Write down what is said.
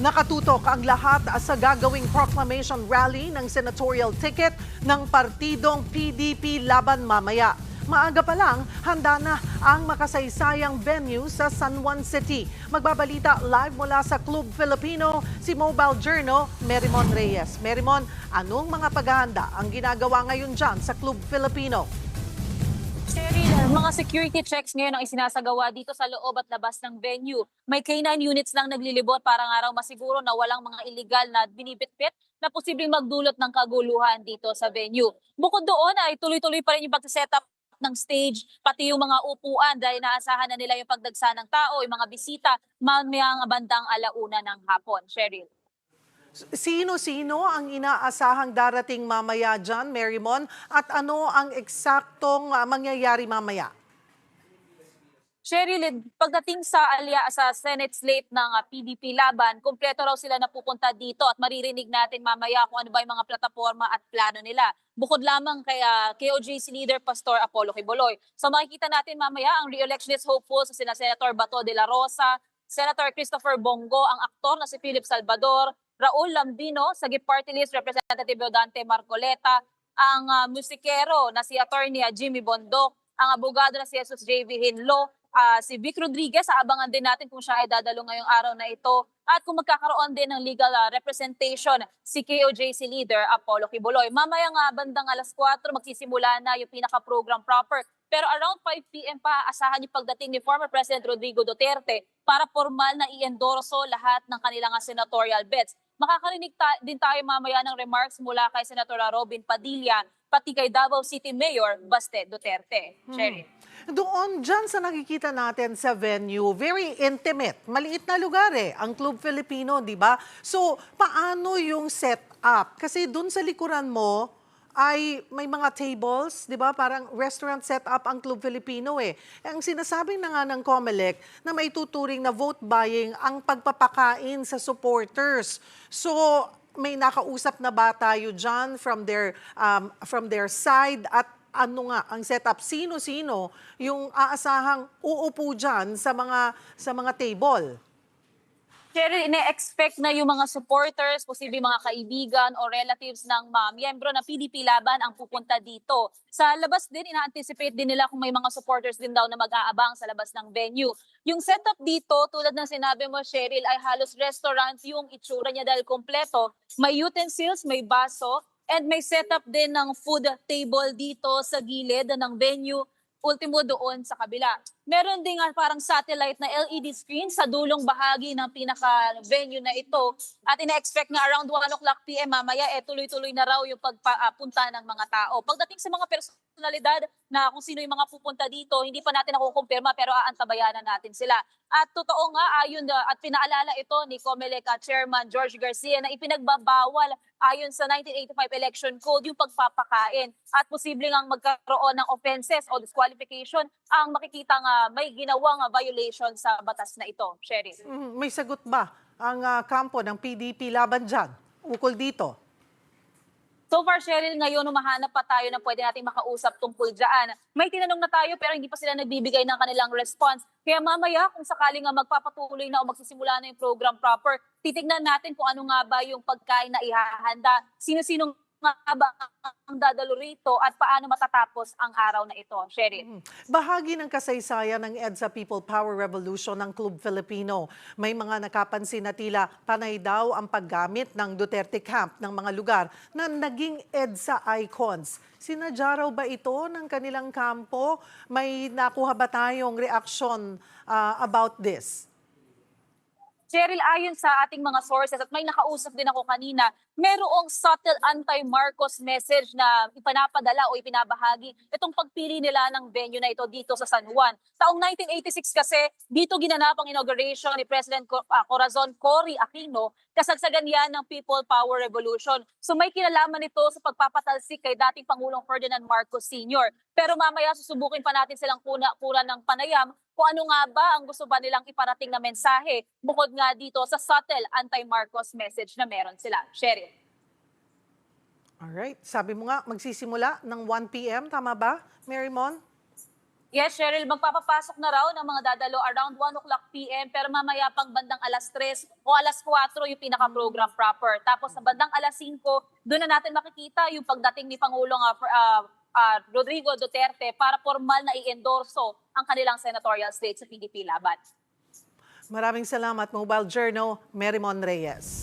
Nakatutok ang lahat sa gagawing proclamation rally ng senatorial ticket ng partidong PDP laban mamaya. Maaga pa lang, handa na ang makasaysayang venue sa San Juan City. Magbabalita live mula sa Club Filipino si Mobile Journal, Merimon Reyes. Merimon, anong mga paghahanda ang ginagawa ngayon dyan sa Club Filipino? Cheryl, mga security checks ngayon ang isinasagawa dito sa loob at labas ng venue. May K9 units lang naglilibot para nga raw masiguro na walang mga illegal na binibitbit na posibleng magdulot ng kaguluhan dito sa venue. Bukod doon ay tuloy-tuloy pa rin yung pag-setup ng stage, pati yung mga upuan dahil naasahan na nila yung pagdagsa ng tao, yung mga bisita, mamayang bandang alauna ng hapon. Cheryl. Sino-sino ang inaasahang darating mamaya dyan, Merimon? At ano ang eksaktong mangyayari mamaya? Cheryl, pagdating sa Senate slate ng PDP laban, kumpleto raw sila na pupunta dito at maririnig natin mamaya kung ano ba yung mga plataforma at plano nila. Bukod lamang kay KOJC leader Pastor Apollo Quiboloy. So makikita natin mamaya ang re-electionist hopeful sa Senator Bato de la Rosa, Senator Christopher Bongo, ang aktor na si Philip Salvador, Raul Lambino, sa Gift Party List Representative Dante Marcoleta, ang musikero na si Attorney Jimmy Bondoc, ang abogado na si Jesus J.V. Hinlo, si Vic Rodriguez, abangan din natin kung siya ay dadalo ngayong araw na ito. At kung magkakaroon din ng legal representation si KOJC leader Apollo Quiboloy. Mamaya nga bandang alas 4 magsisimula na yung pinaka-program proper. Pero around 5 p.m. pa asahan yung pagdating ni former President Rodrigo Duterte para formal na i-endorso lahat ng kanilang senatorial bets. Makakarinig din tayo mamaya ng remarks mula kay Senator Robin Padilla, pati kay Davao City Mayor Baste Duterte. Sherry. Doon, dyan sa nakikita natin sa venue, very intimate. Maliit na lugar ang Club Filipino, di ba? So, paano yung setup? Kasi doon sa likuran mo, ay may mga tables, di ba? Parang restaurant setup ang Club Filipino Ang sinasabi na nga ng COMELEC na may tuturing na vote buying ang pagpapakain sa supporters. So, may nakausap na ba tayo dyan from their side at ano nga ang setup? Sino-sino yung aasahang uupo dyan sa mga table? Cheryl, ine-expect na yung mga supporters, posible mga kaibigan o relatives ng miyembro ng PDP laban ang pupunta dito. Sa labas din, ina-anticipate din nila kung may mga supporters din daw na mag-aabang sa labas ng venue. Yung setup dito, tulad ng sinabi mo, Cheryl, ay halos restaurant yung itsura niya dahil kompleto. May utensils, may baso, and may setup din ng food table dito sa gilid ng venue, ultimo doon sa kabila. Meron din parang satellite na LED screen sa dulong bahagi ng pinaka-venue na ito. At ina-expect na around 1 o'clock p.m. mamaya, tuloy-tuloy na raw yung pagpunta ng mga tao. Pagdating sa mga personalidad na kung sino yung mga pupunta dito, hindi pa natin nakukumpirma pero aantabayanan natin sila. At totoo nga, ayon at pinaalala ito ni COMELEC Chairman George Garcia na ipinagbabawal ayon sa 1985 election code yung pagpapakain at posibleng ang magkaroon ng offenses o disqualification ang makikita nga may ginawang violation sa batas na ito. Sherry. May sagot ba ang kampo ng PDP laban dyan? Ukol dito. So far, Cheryl, ngayon humahanap pa tayo na pwede natin makausap tungkol dyan. May tinanong na tayo pero hindi pa sila nagbibigay ng kanilang response. Kaya mamaya, kung sakaling magpapatuloy na o magsisimula na yung program proper, titignan natin kung ano nga ba yung pagkain na ihahanda. Sino-sino nga ba ang dadalo rito at paano matatapos ang araw na ito, Cheryl? Bahagi ng kasaysayan ng EDSA People Power Revolution ng Club Filipino. May mga nakapansin na tila panay daw ang paggamit ng Duterte Camp ng mga lugar na naging EDSA icons. Sinadya raw ba ito ng kanilang kampo? May nakuha ba tayong reaksyon about this? Cheryl, ayon sa ating mga sources at may nakausap din ako kanina, merong subtle anti-Marcos message na ipanapadala o ipinabahagi itong pagpili nila ng venue na ito dito sa San Juan. Taong 1986 kasi, dito ginanap ang inauguration ni President Corazon Cory Aquino, kasagsagan yan ng People Power Revolution. So may kinalaman ito sa pagpapatalsik kay dating Pangulong Ferdinand Marcos Sr. Pero mamaya susubukin pa natin silang kuna ng panayam kung ano nga ba ang gusto ba nilang iparating na mensahe bukod nga dito sa subtle anti-Marcos message na meron sila. Cheryl. Alright. Sabi mo nga, magsisimula ng 1 p.m. Tama ba, Merimon? Yes, Cheryl, magpapapasok na raw ng mga dadalo around 1 o'clock p.m. pero mamaya pang bandang alas 3 o alas 4 yung pinaka-program proper. Tapos sa bandang alas 5, doon na natin makikita yung pagdating ni Pangulong Rodrigo Duterte para formal na i-endorso ang kanilang senatorial slate sa PDP Laban. Maraming salamat, Mobile Journal, Merymon Reyes.